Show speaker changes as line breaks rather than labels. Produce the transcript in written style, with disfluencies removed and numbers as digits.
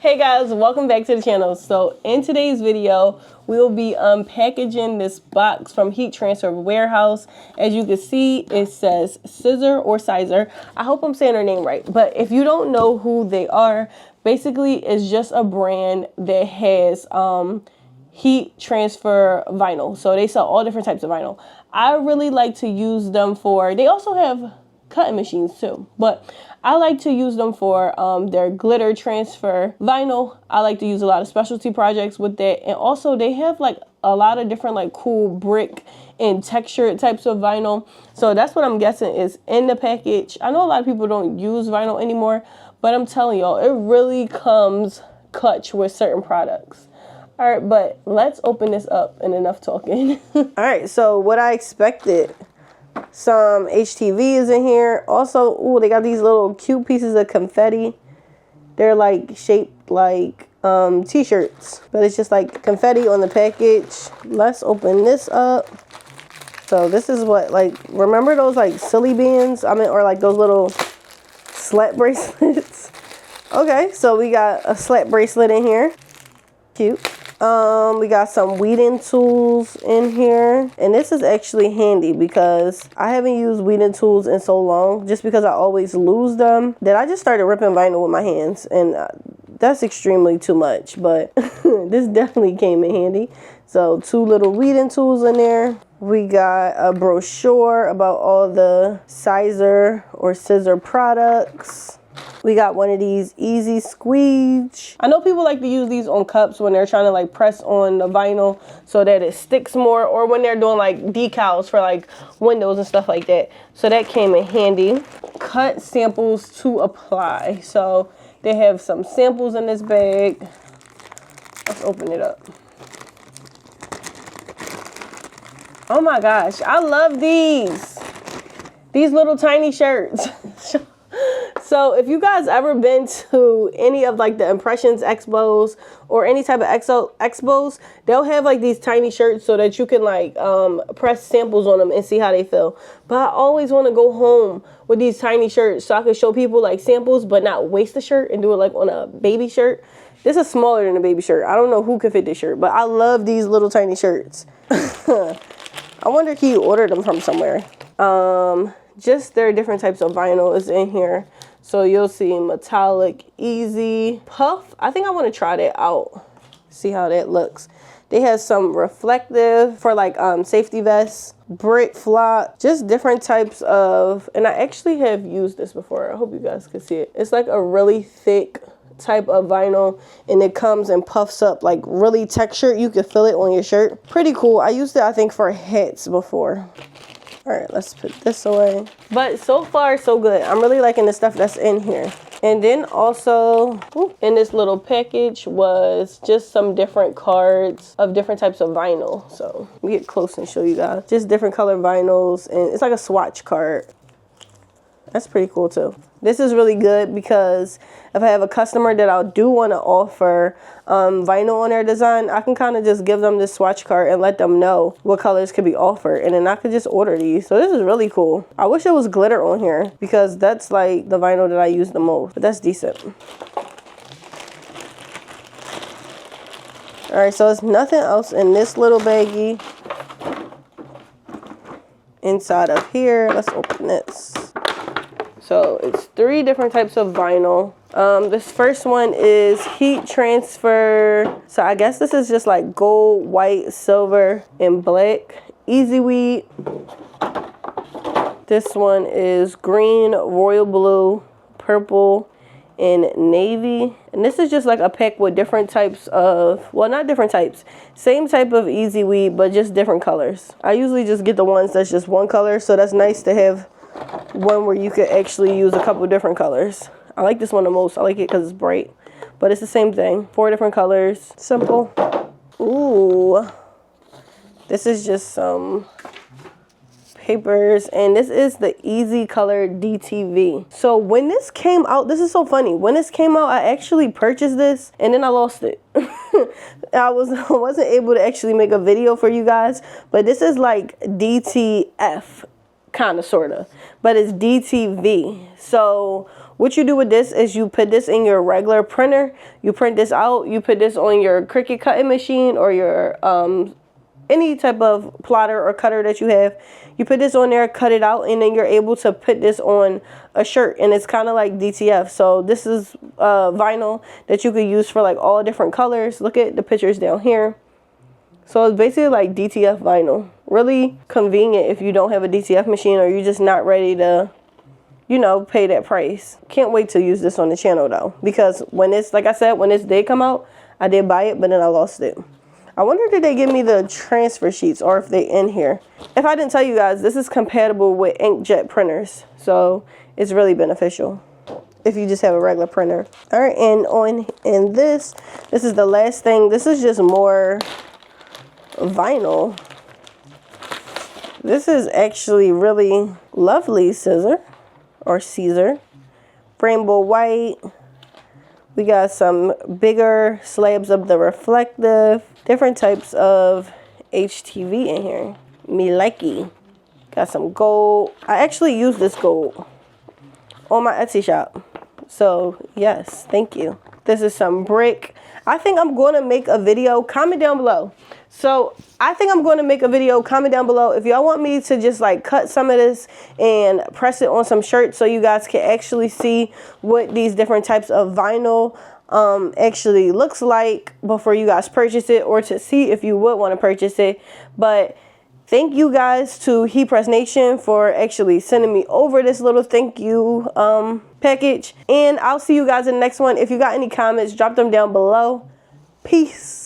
Hey guys, welcome back to the channel. So in today's video, we'll be unpackaging this box from Heat Transfer Warehouse. As you can see, it says Siser or Siser. I hope I'm saying her name right. But if you don't know who they are, basically it's just a brand that has heat transfer vinyl. So they sell all different types of vinyl. I really like to use them for, they also have cutting machines too, but I like to use them for their glitter transfer vinyl. I like to use a lot of specialty projects with that, and also they have like a lot of different like cool brick and textured types of vinyl. So that's what I'm guessing is in the package. I know a lot of people don't use vinyl anymore, but I'm telling y'all, it really comes clutch with certain products. All right, but let's open this up and enough talking. All right, so what I expected. Some HTV is in here. Also, ooh, they got these little cute pieces of confetti. They're like shaped like t-shirts, but it's just like confetti on the package. Let's open this up. So this is what, like, remember those like silly bands? I mean, or like those little slap bracelets. Okay, so we got a slap bracelet in here. Cute. We got some weeding tools in here, and this is actually handy because I haven't used weeding tools in so long, just because I always lose them, that I just started ripping vinyl with my hands, and that's extremely too much, but this definitely came in handy. So 2 little weeding tools in there. We got a brochure about all the Siser or Siser products. We got one of these easy squeege. I know people like to use these on cups when they're trying to like press on the vinyl so that it sticks more, or when they're doing like decals for like windows and stuff like that. So that came in handy. Cut samples to apply. So they have some samples in this bag. Let's open it up. Oh my gosh, I love these. These little tiny shirts. So if you guys ever been to any of like the Impressions Expos or any type of expos, they'll have like these tiny shirts so that you can like press samples on them and see how they feel. But I always want to go home with these tiny shirts so I can show people like samples but not waste the shirt and do it like on a baby shirt. This is smaller than a baby shirt. I don't know who could fit this shirt, but I love these little tiny shirts. I wonder, can you order them from somewhere? Just their different types of vinyl is in here. So you'll see metallic, easy, puff. I think I want to try that out. See how that looks. They have some reflective for like safety vests, brick flock, just different types of, and I actually have used this before. I hope you guys can see it. It's like a really thick type of vinyl, and it comes and puffs up like really textured. You can feel it on your shirt. Pretty cool. I used it, I think, for hats before. All right, let's put this away. But so far, so good. I'm really liking the stuff that's in here. And then also, in this little package was just some different cards of different types of vinyl. So let me get close and show you guys. Just different color vinyls, and it's like a swatch card. That's pretty cool too. This is really good because if I have a customer that I do want to offer vinyl on their design, I can kind of just give them this swatch card and let them know what colors could be offered, and then I could just order these. So this is really cool. I wish there was glitter on here because that's like the vinyl that I use the most, but that's decent. All right, so there's nothing else in this little baggie. Inside of here, let's open this. So it's 3 different types of vinyl. This first one is heat transfer. So I guess this is just like gold, white, silver, and black. Easy weed. This one is green, royal blue, purple, and navy. And this is just like a pack with different types of, well, not different types, same type of easy weed, but just different colors. I usually just get the ones that's just one color, so that's nice to have one where you could actually use a couple different colors. I like this one the most. I like it because it's bright, but it's the same thing. 4 different colors. Simple. Ooh, this is just some papers, and this is the Easy Color DTV. So when this came out, this is so funny. When this came out, I actually purchased this, and then I lost it. I wasn't able to actually make a video for you guys, but this is like DTF. Kind of, sort of, but it's DTV. So what you do with this is you put this in your regular printer. You print this out. You put this on your Cricut cutting machine or your any type of plotter or cutter that you have. You put this on there, cut it out, and then you're able to put this on a shirt, and it's kind of like DTF. So this is vinyl that you could use for like all different colors. Look at the pictures down here. So it's basically like DTF vinyl. Really convenient if you don't have a DTF machine or you're just not ready to, you know, pay that price. Can't wait to use this on the channel though, because when it's, like I said, when this did come out, I did buy it, but then I lost it. I wonder did they give me the transfer sheets or if they in here. If I didn't tell you guys, this is compatible with inkjet printers, so it's really beneficial if you just have a regular printer. All right, and this is the last thing. This is just more vinyl. This is actually really lovely scissor or Siser. Rainbow white. We got some bigger slabs of the reflective. Different types of HTV in here. Me likey. Got some gold. I actually use this gold on my Etsy shop. So yes, thank you. This is some brick. I think I'm going to make a video. Comment down below. So I think I'm going to make a video. Comment down below if y'all want me to just like cut some of this and press it on some shirts so you guys can actually see what these different types of vinyl actually looks like before you guys purchase it, or to see if you would want to purchase it. But thank you guys to Heat Press Nation for actually sending me over this little thank you package, and I'll see you guys in the next one. If you got any comments, drop them down below. Peace.